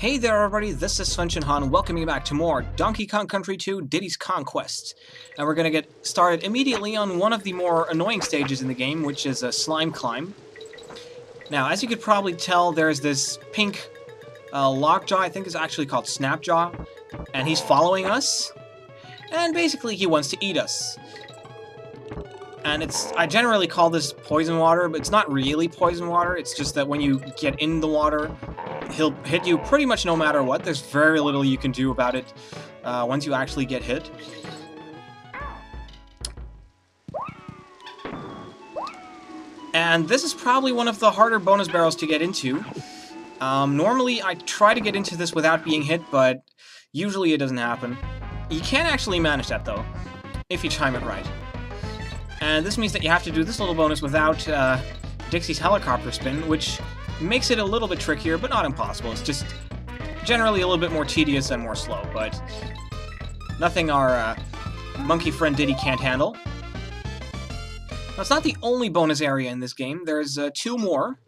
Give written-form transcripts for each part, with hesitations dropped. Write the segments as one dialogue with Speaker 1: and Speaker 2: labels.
Speaker 1: Hey there everybody, this is Svenshinhan welcoming you back to more Donkey Kong Country 2 Diddy's Conquest. And we're going to get started immediately on one of the more annoying stages in the game, which is a slime climb. Now, as you could probably tell, there's this pink lockjaw, I think is actually called Snapjaw, and he's following us, and basically he wants to eat us. And I generally call this poison water, but it's not really poison water, it's just that when you get in the water, he'll hit you pretty much no matter what. There's very little you can do about it once you actually get hit. And this is probably one of the harder bonus barrels to get into. Normally, I try to get into this without being hit, but usually it doesn't happen. You can actually manage that, though, if you time it right. And this means that you have to do this little bonus without Dixie's helicopter spin, which makes it a little bit trickier, but not impossible. It's just generally a little bit more tedious and more slow, but nothing our monkey friend Diddy can't handle. Now, it's not the only bonus area in this game. There's two more.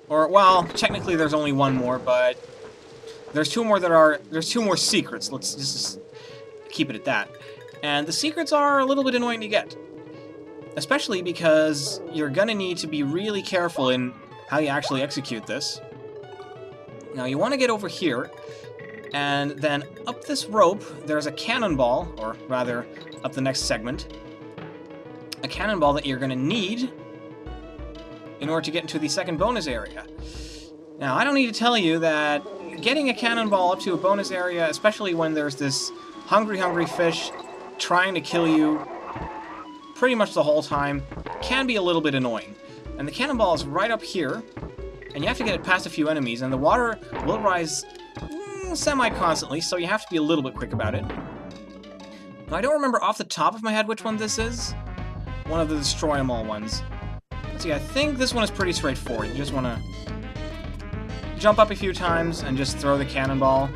Speaker 1: Or, well, technically there's only one more, but there's two more there's two more secrets. Let's just keep it at that. And the secrets are a little bit annoying to get. Especially because you're gonna need to be really careful in how you actually execute this. Now you want to get over here, and then up this rope there's a cannonball, or rather up the next segment, a cannonball that you're going to need in order to get into the second bonus area. Now I don't need to tell you that getting a cannonball up to a bonus area, especially when there's this hungry fish trying to kill you pretty much the whole time, can be a little bit annoying. And the cannonball is right up here, and you have to get it past a few enemies, and the water will rise semi-constantly, so you have to be a little bit quick about it. Now, I don't remember off the top of my head which one this is. One of the Destroy 'em all ones. Let's see, I think this one is pretty straightforward. You just want to jump up a few times and just throw the cannonball.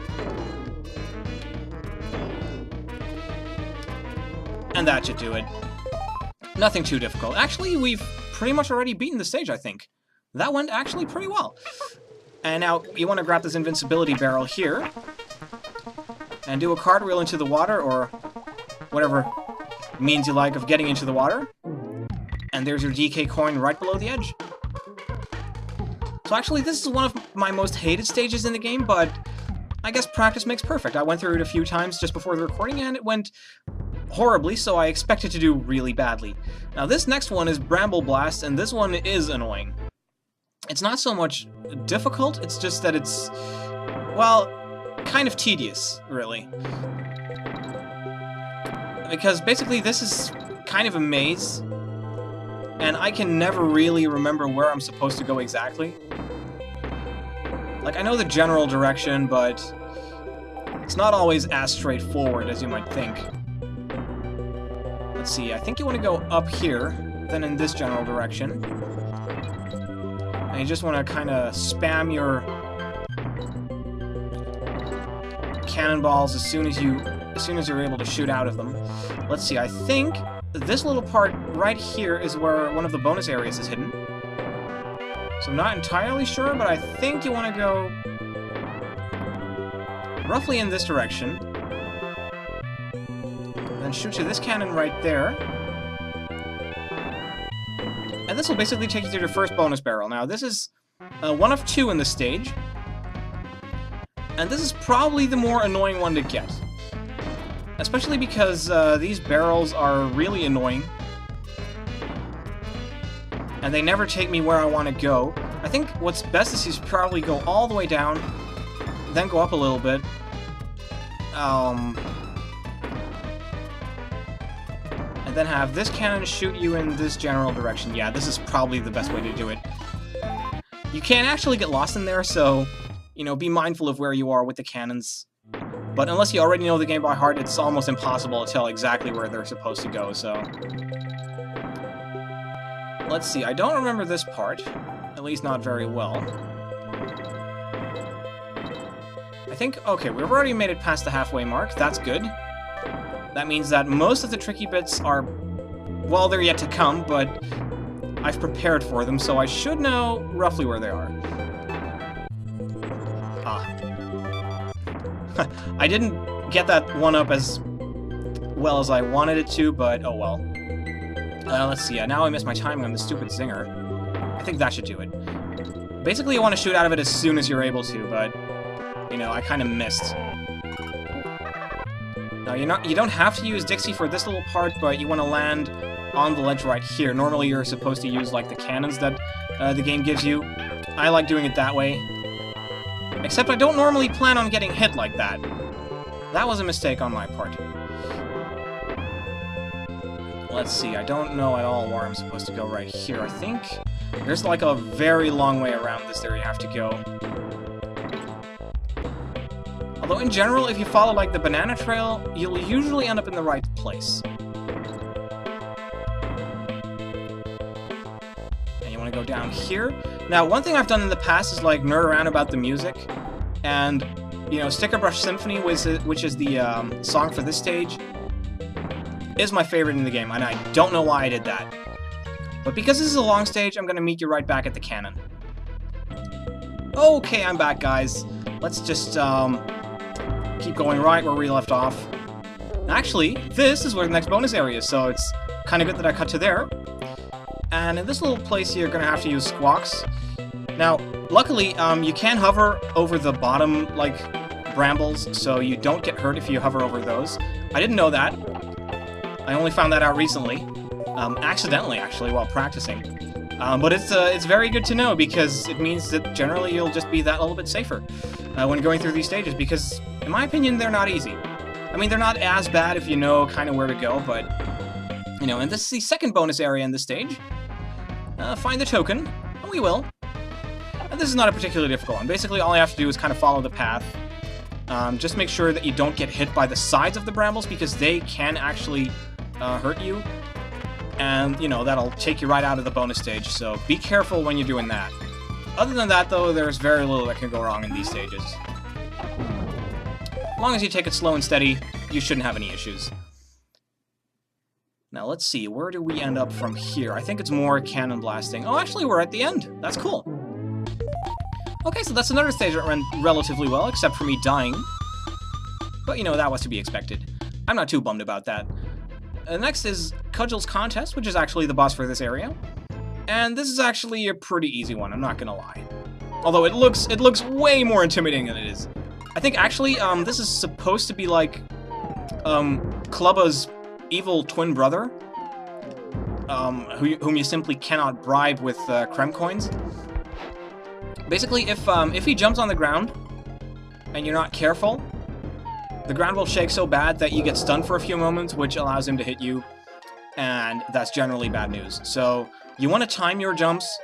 Speaker 1: And that should do it. Nothing too difficult. Actually, we've pretty much already beaten the stage, I think. That went actually pretty well. And now you want to grab this invincibility barrel here and do a cartwheel into the water, or whatever means you like of getting into the water. And there's your DK coin right below the edge. So actually, this is one of my most hated stages in the game, but I guess practice makes perfect. I went through it a few times just before the recording, and it went horribly, so I expect it to do really badly. Now this next one is Bramble Blast, and this one is annoying. It's not so much difficult, it's just that it's, well, kind of tedious, really. Because basically this is kind of a maze, and I can never really remember where I'm supposed to go exactly. Like, I know the general direction, but it's not always as straightforward as you might think. Let's see, I think you want to go up here, then in this general direction. And you just want to kind of spam your cannonballs as soon as you're able to shoot out of them. Let's see, I think this little part right here is where one of the bonus areas is hidden. So I'm not entirely sure, but I think you want to go roughly in this direction. Then shoot to this cannon right there. And this will basically take you to your first bonus barrel. Now, this is one of two in this stage. And this is probably the more annoying one to get. Especially because these barrels are really annoying. And they never take me where I want to go. I think what's best is you probably go all the way down, then go up a little bit. And then have this cannon shoot you in this general direction. Yeah, this is probably the best way to do it. You can actually get lost in there, so, you know, be mindful of where you are with the cannons. But unless you already know the game by heart, it's almost impossible to tell exactly where they're supposed to go, so... Let's see, I don't remember this part. At least not very well. I think, okay, we've already made it past the halfway mark. That's good. That means that most of the tricky bits are, well, they're yet to come, but I've prepared for them, so I should know roughly where they are. I didn't get that one up as well as I wanted it to, but oh well. Let's see, now I missed my timing on the stupid zinger. I think that should do it. Basically, you want to shoot out of it as soon as you're able to, but, you know, I kind of missed. Now, you don't have to use Dixie for this little part, but you want to land on the ledge right here. Normally, you're supposed to use, like, the cannons that the game gives you. I like doing it that way. Except I don't normally plan on getting hit like that. That was a mistake on my part. Let's see, I don't know at all where I'm supposed to go right here. I think there's like a very long way around this there you have to go. Although in general, if you follow like the banana trail, you'll usually end up in the right place. And you want to go down here. Now, one thing I've done in the past is like nerd around about the music. And, you know, Sticker Brush Symphony, which is the song for this stage, is my favorite in the game, and I don't know why I did that. But because this is a long stage, I'm gonna meet you right back at the cannon. Okay, I'm back, guys. Let's just keep going right where we left off. Actually, this is where the next bonus area is, so it's kind of good that I cut to there. And in this little place here, you're gonna have to use squawks. Now, luckily, you can hover over the bottom, like, brambles, so you don't get hurt if you hover over those. I didn't know that. I only found that out recently. Accidentally, actually, while practicing. But it's very good to know, because it means that generally you'll just be that little bit safer when going through these stages, because, in my opinion, they're not easy. I mean, they're not as bad if you know kind of where to go, but, you know, and this is the second bonus area in this stage. Find the token, and we will. And this is not a particularly difficult one. Basically, all you have to do is kind of follow the path. Just make sure that you don't get hit by the sides of the brambles, because they can actually hurt you. And, you know, that'll take you right out of the bonus stage, so be careful when you're doing that. Other than that, though, there's very little that can go wrong in these stages. As long as you take it slow and steady, you shouldn't have any issues. Now, let's see, where do we end up from here? I think it's more cannon blasting. Oh, actually, we're at the end. That's cool. Okay, so that's another stage that went relatively well, except for me dying. But, you know, that was to be expected. I'm not too bummed about that. Next is Kudgel's Kontest, which is actually the boss for this area. And this is actually a pretty easy one, I'm not gonna lie. Although it looks way more intimidating than it is. I think actually, this is supposed to be like, Klubba's evil twin brother, whom you simply cannot bribe with Kremkoins. Basically, if he jumps on the ground, and you're not careful, the ground will shake so bad that you get stunned for a few moments, which allows him to hit you, and that's generally bad news. So, you want to time your jumps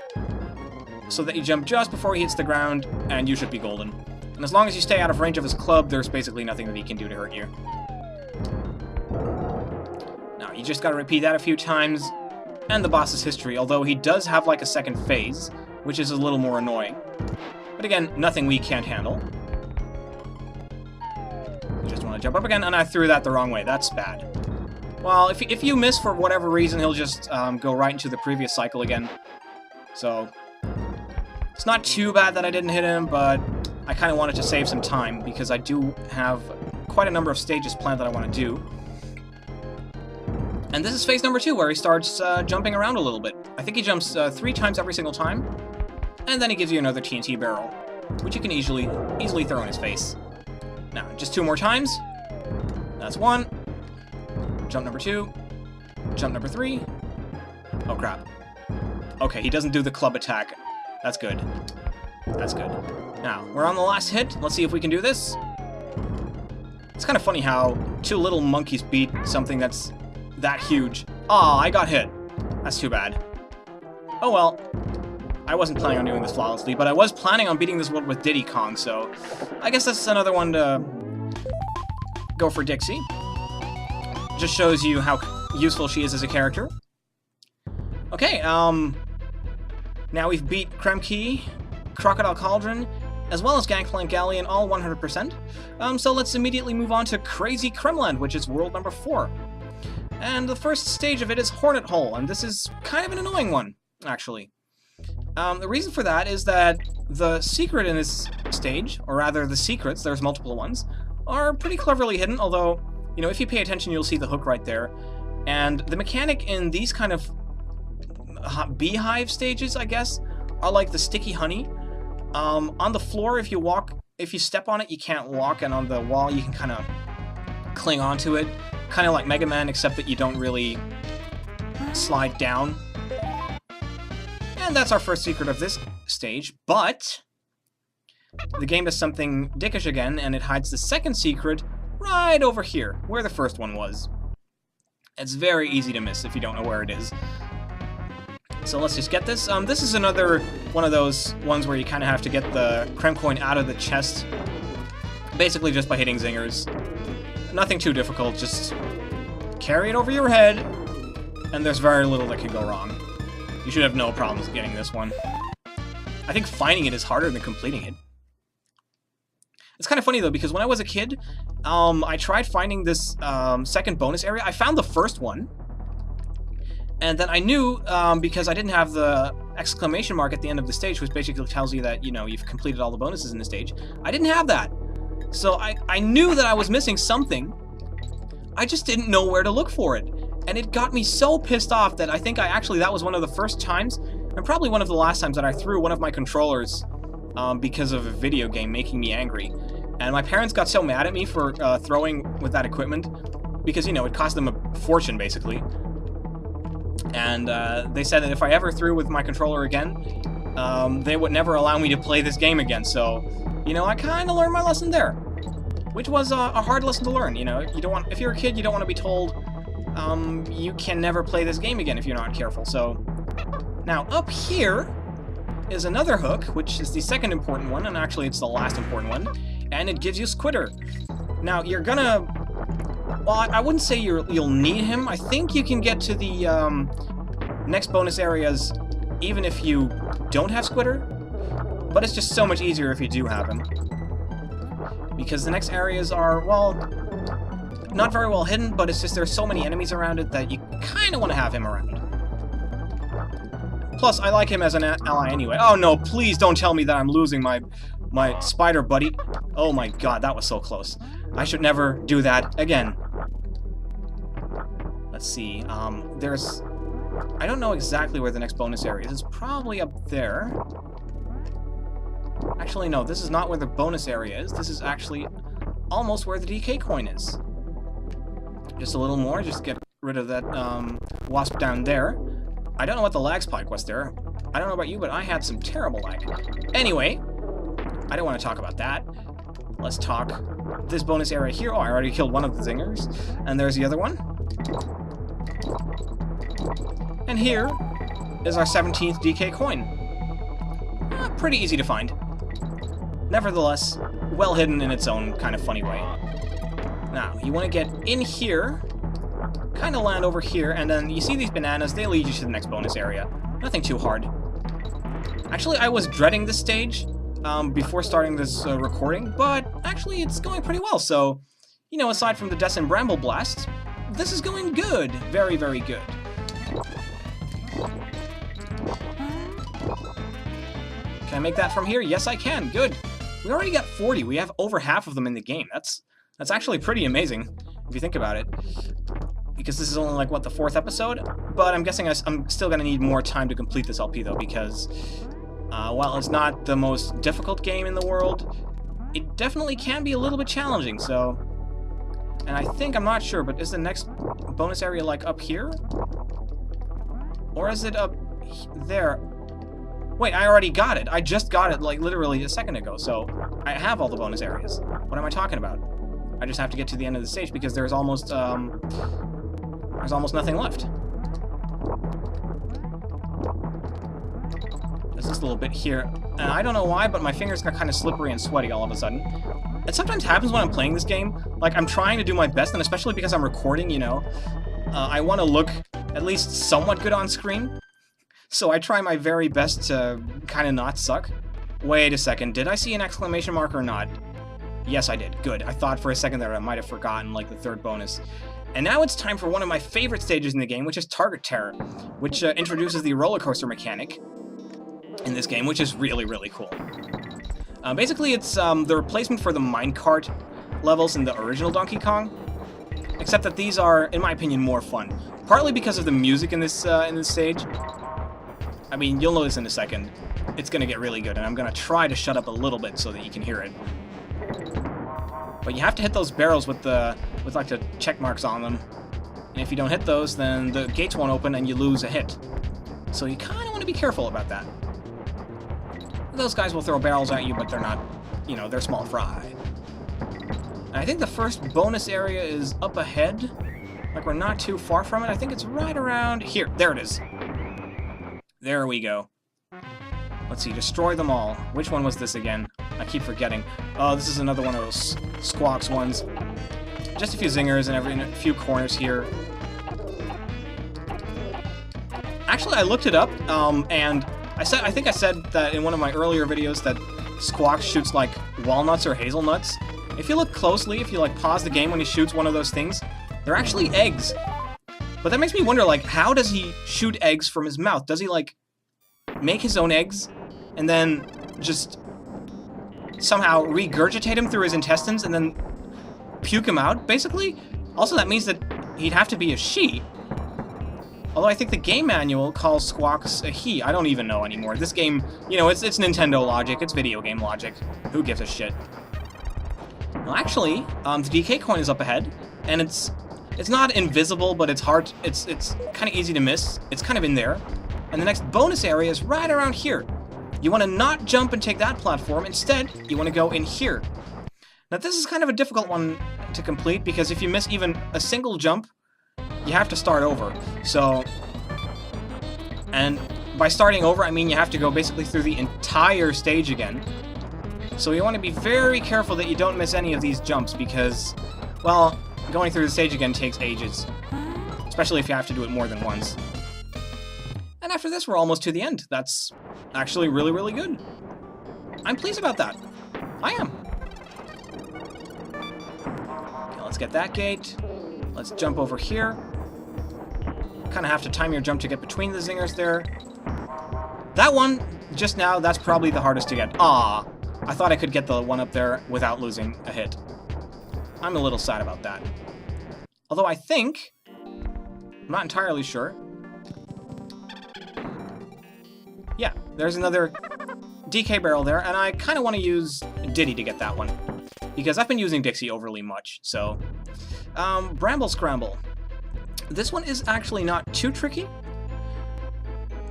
Speaker 1: so that you jump just before he hits the ground, and you should be golden. And as long as you stay out of range of his club, there's basically nothing that he can do to hurt you. Now, you just gotta repeat that a few times, and the boss's history, although he does have like a second phase, which is a little more annoying. But again, nothing we can't handle. Just want to jump up again, and I threw that the wrong way. That's bad. Well, if you miss for whatever reason, he'll just go right into the previous cycle again. So, it's not too bad that I didn't hit him, but I kind of wanted to save some time, because I do have quite a number of stages planned that I want to do. And this is phase number 2, where he starts jumping around a little bit. I think he jumps 3 times every single time, and then he gives you another TNT barrel, which you can easily throw in his face. Now, just 2 more times. That's 1. Jump number 2. Jump number 3. Oh, crap. Okay, he doesn't do the club attack. That's good. That's good. Now, we're on the last hit. Let's see if we can do this. It's kind of funny how 2 little monkeys beat something that's that huge. Aw, I got hit. That's too bad. Oh well. I wasn't planning on doing this flawlessly, but I was planning on beating this one with Diddy Kong, so I guess that's another one to go for Dixie. Just shows you how useful she is as a character. Okay, now we've beat Kremki, Crocodile Cauldron, as well as Gangplank Alley in all 100%. So let's immediately move on to Crazy Kremland, which is world number 4. And the first stage of it is Hornet Hole, and this is kind of an annoying one, actually. The reason for that is that the secret in this stage, or rather the secrets, there's multiple ones, are pretty cleverly hidden, although, you know, if you pay attention, you'll see the hook right there. And the mechanic in these kind of beehive stages, I guess, are like the sticky honey. On the floor, if you step on it, you can't walk, and on the wall, you can kind of cling onto it, kind of like Mega Man, except that you don't really slide down. And that's our first secret of this stage, but the game does something dickish again, and it hides the second secret right over here, where the first one was. It's very easy to miss if you don't know where it is. So let's just get this. This is another one of those ones where you kind of have to get the Kremkoin out of the chest, basically just by hitting zingers. Nothing too difficult, just carry it over your head, and there's very little that can go wrong. You should have no problems getting this one. I think finding it is harder than completing it. It's kind of funny, though, because when I was a kid, I tried finding this second bonus area. I found the first one, and then I knew, because I didn't have the exclamation mark at the end of the stage, which basically tells you that, you know, you've completed all the bonuses in the stage. I didn't have that. So I knew that I was missing something. I just didn't know where to look for it. And it got me so pissed off that I think that was one of the first times, and probably one of the last times, that I threw one of my controllers because of a video game making me angry. And my parents got so mad at me for throwing with that equipment, because, you know, it cost them a fortune, basically. And they said that if I ever threw with my controller again, they would never allow me to play this game again. So, you know, I kind of learned my lesson there, which was a hard lesson to learn. You know, if you're a kid, you don't want to be told you can never play this game again if you're not careful. So now up here is another hook, which is the second important one, and actually it's the last important one, and it gives you Squitter. Now you're gonna, well, I wouldn't say you'll need him. I think you can get to the next bonus areas even if you don't have Squitter, but it's just so much easier if you do have him, because the next areas are, well, not very well hidden, but it's just there's so many enemies around it that you kind of want to have him around. Plus, I like him as an ally anyway. Oh no, please don't tell me that I'm losing my spider buddy. Oh my god, that was so close. I should never do that again. Let's see, I don't know exactly where the next bonus area is. It's probably up there. Actually, no, this is not where the bonus area is. This is actually almost where the DK coin is. Just a little more, just get rid of that wasp down there. I don't know what the lag spike was there. I don't know about you, but I had some terrible lag. Anyway, I don't want to talk about that. Let's talk this bonus area here. Oh, I already killed one of the zingers. And there's the other one. And here is our 17th DK coin. Pretty easy to find. Nevertheless, well hidden in its own kind of funny way. Now, you want to get in here, kind of land over here, and then you see these bananas, they lead you to the next bonus area. Nothing too hard. Actually, I was dreading this stage before starting this recording, but actually it's going pretty well, so, you know, aside from the deaths in Bramble Blast, this is going good. Very, very good. Can I make that from here? Yes, I can. Good. We already got 40. We have over half of them in the game. That's actually pretty amazing, if you think about it. Because this is only, like, what, the 4th episode? But I'm guessing I'm still going to need more time to complete this LP, though, because, while it's not the most difficult game in the world, it definitely can be a little bit challenging, so... And I think, I'm not sure, but is the next bonus area, like, up here? Or is it up there? Wait, I already got it. I just got it, like, literally a second ago, so I have all the bonus areas. What am I talking about? I just have to get to the end of the stage because there's almost nothing left. There's this little bit here, and I don't know why, but my fingers got kind of slippery and sweaty all of a sudden. It sometimes happens when I'm playing this game. Like, I'm trying to do my best, and especially because I'm recording, you know, I want to look at least somewhat good on screen. So I try my very best to kind of not suck. Wait a second, did I see an exclamation mark or not? Yes, I did. Good. I thought for a second there I might have forgotten, like, the third bonus. And now it's time for one of my favorite stages in the game, which is Target Terror, which introduces the roller coaster mechanic. in this game, which is really, really cool. Basically, it's the replacement for the minecart levels in the original Donkey Kong, except that these are, in my opinion, more fun. Partly because of the music in this stage. I mean, you'll notice in a second. It's gonna get really good, and I'm gonna try to shut up a little bit so that you can hear it. But you have to hit those barrels with like the check marks on them. And if you don't hit those, then the gates won't open and you lose a hit. So you kind of want to be careful about that. Those guys will throw barrels at you, but they're not, you know, they're small fry. And I think the first bonus area is up ahead. Like, we're not too far from it. I think it's right around here. There it is. There we go. Let's see, destroy them all. Which one was this again? I keep forgetting. Oh, this is another one of those Squawks ones. Just a few zingers and a few corners here. Actually, I looked it up, and I think I said that in one of my earlier videos that Squawks shoots like walnuts or hazelnuts. If you look closely, if you like pause the game when he shoots one of those things, they're actually eggs. But that makes me wonder, like, how does he shoot eggs from his mouth? Does he, like, make his own eggs and then just somehow regurgitate him through his intestines and then puke him out, basically? Also, that means that he'd have to be a she. Although I think the game manual calls Squawks a he. I don't even know anymore. This game, you know, it's Nintendo logic. It's video game logic. Who gives a shit? Well, actually, the DK coin is up ahead, and it's not invisible, but it's hard. It's kind of easy to miss. It's kind of in there. And the next bonus area is right around here. You want to not jump and take that platform. Instead, you want to go in here. Now, this is kind of a difficult one to complete, because if you miss even a single jump, you have to start over. So, and by starting over, I mean you have to go basically through the entire stage again. So you want to be very careful that you don't miss any of these jumps, because, well, going through the stage again takes ages. Especially if you have to do it more than once. And after this, we're almost to the end. That's actually really, really good. I'm pleased about that. I am. Okay, let's get that gate. Let's jump over here. Kind of have to time your jump to get between the zingers there. That one, just now, that's probably the hardest to get. Ah, I thought I could get the one up there without losing a hit. I'm a little sad about that. Although I think, I'm not entirely sure. Yeah, there's another DK barrel there, and I kind of want to use Diddy to get that one, because I've been using Dixie overly much, so... Bramble Scramble. This one is actually not too tricky.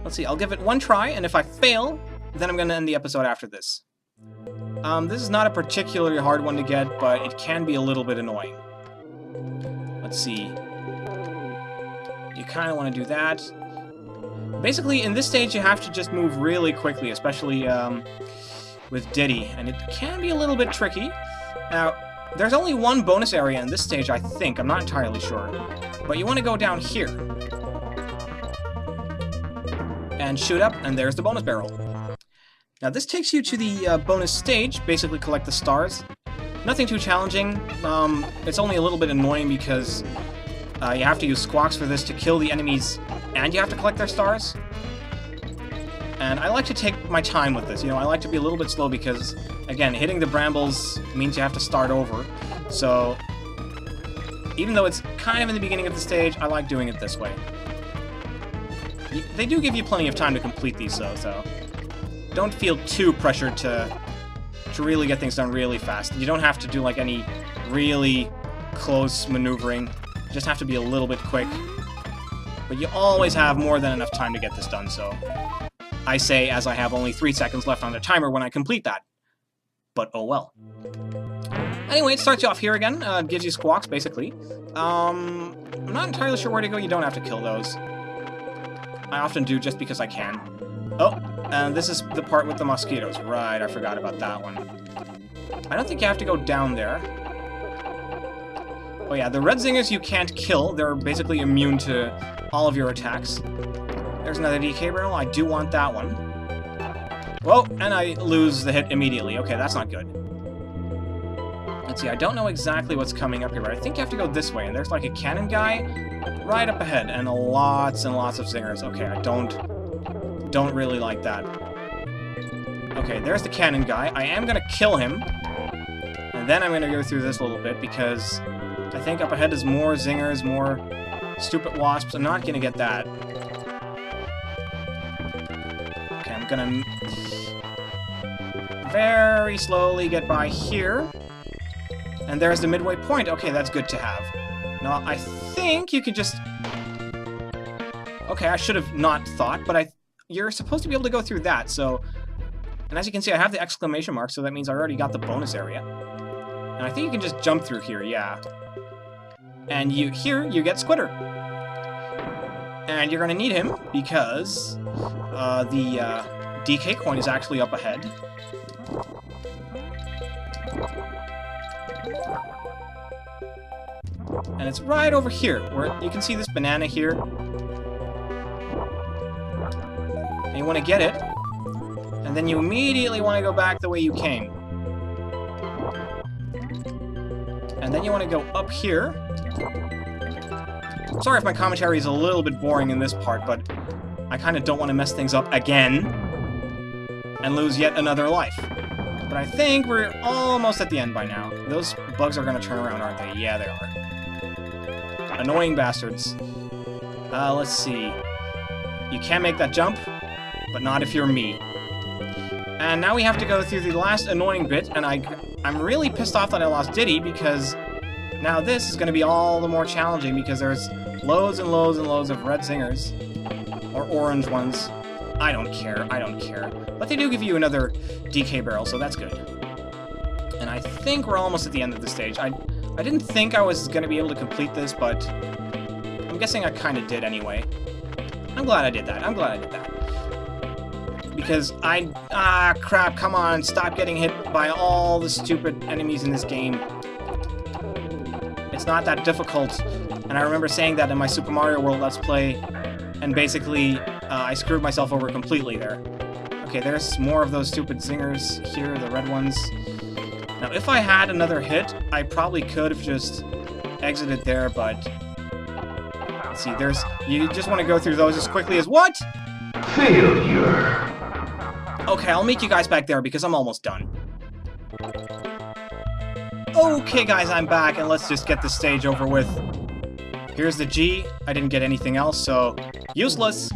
Speaker 1: Let's see, I'll give it one try, and if I fail, then I'm going to end the episode after this. This is not a particularly hard one to get, but it can be a little bit annoying. Let's see. You kind of want to do that. Basically, in this stage, you have to just move really quickly, especially with Diddy, and it can be a little bit tricky. Now, there's only one bonus area in this stage, I think. I'm not entirely sure. But you want to go down here. And shoot up, and there's the bonus barrel. Now, this takes you to the bonus stage. Basically, collect the stars. Nothing too challenging. It's only a little bit annoying because you have to use Squawks for this to kill the enemies, and you have to collect their stars. And I like to take my time with this. You know, I like to be a little bit slow because, again, hitting the brambles means you have to start over. So, even though it's kind of in the beginning of the stage, I like doing it this way. They do give you plenty of time to complete these, though, so don't feel too pressured to really get things done really fast. You don't have to do, like, any really close maneuvering. You just have to be a little bit quick. But you always have more than enough time to get this done, so I say as I have only 3 seconds left on the timer when I complete that. But oh well. Anyway, it starts you off here again. It gives you Squawks, basically. I'm not entirely sure where to go. You don't have to kill those. I often do just because I can. Oh, and this is the part with the mosquitoes. Right, I forgot about that one. I don't think you have to go down there. Oh yeah, the red zingers you can't kill. They're basically immune to all of your attacks. There's another DK barrel. I do want that one. Whoa, and I lose the hit immediately. Okay, that's not good. Let's see, I don't know exactly what's coming up here, but I think you have to go this way, and there's like a cannon guy right up ahead, and lots of zingers. Okay, I don't really like that. Okay, there's the cannon guy. I am gonna kill him. And then I'm gonna go through this a little bit because I think up ahead is more zingers, more stupid wasps. I'm not gonna get that. Okay, I'm gonna very slowly get by here. And there's the midway point. Okay, that's good to have. Now, I think you can just... Okay, I should have not thought, but you're supposed to be able to go through that, so... And as you can see, I have the exclamation mark, so that means I already got the bonus area. And I think you can just jump through here, yeah. And here, you get Squitter. And you're gonna need him, because the DK coin is actually up ahead. And it's right over here, where you can see this banana here. And you want to get it. And then you immediately want to go back the way you came. And then you want to go up here. Sorry if my commentary is a little bit boring in this part, but I kind of don't want to mess things up again and lose yet another life. But I think we're almost at the end by now. Those bugs are going to turn around, aren't they? Yeah, they are. Annoying bastards. Let's see. You can make that jump, but not if you're me. And now we have to go through the last annoying bit, and I'm really pissed off that I lost Diddy, because now this is going to be all the more challenging, because there's loads and loads and loads of red zingers. Or orange ones. I don't care, I don't care. But they do give you another DK barrel, so that's good. And I think we're almost at the end of the stage. I didn't think I was going to be able to complete this, but I'm guessing I kind of did anyway. I'm glad I did that. I'm glad I did that. Because crap, come on, stop getting hit by all the stupid enemies in this game. It's not that difficult. And I remember saying that in my Super Mario World Let's Play, and basically, I screwed myself over completely there. Okay, there's more of those stupid zingers here, the red ones. Now, if I had another hit, I probably could have just exited there, but... Let's see, you just want to go through those as quickly as... What?!
Speaker 2: Failure!
Speaker 1: Okay, I'll meet you guys back there, because I'm almost done. Okay, guys, I'm back, and let's just get this stage over with. Here's the G. I didn't get anything else, so... Useless!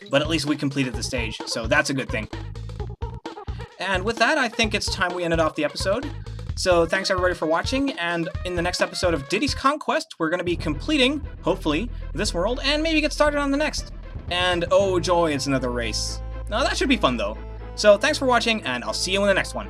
Speaker 1: But at least we completed the stage, so that's a good thing. And with that, I think it's time we ended off the episode. So thanks everybody for watching, and in the next episode of Diddy's Conquest, we're going to be completing, hopefully, this world, and maybe get started on the next. And oh joy, it's another race. Now that should be fun though. So thanks for watching, and I'll see you in the next one.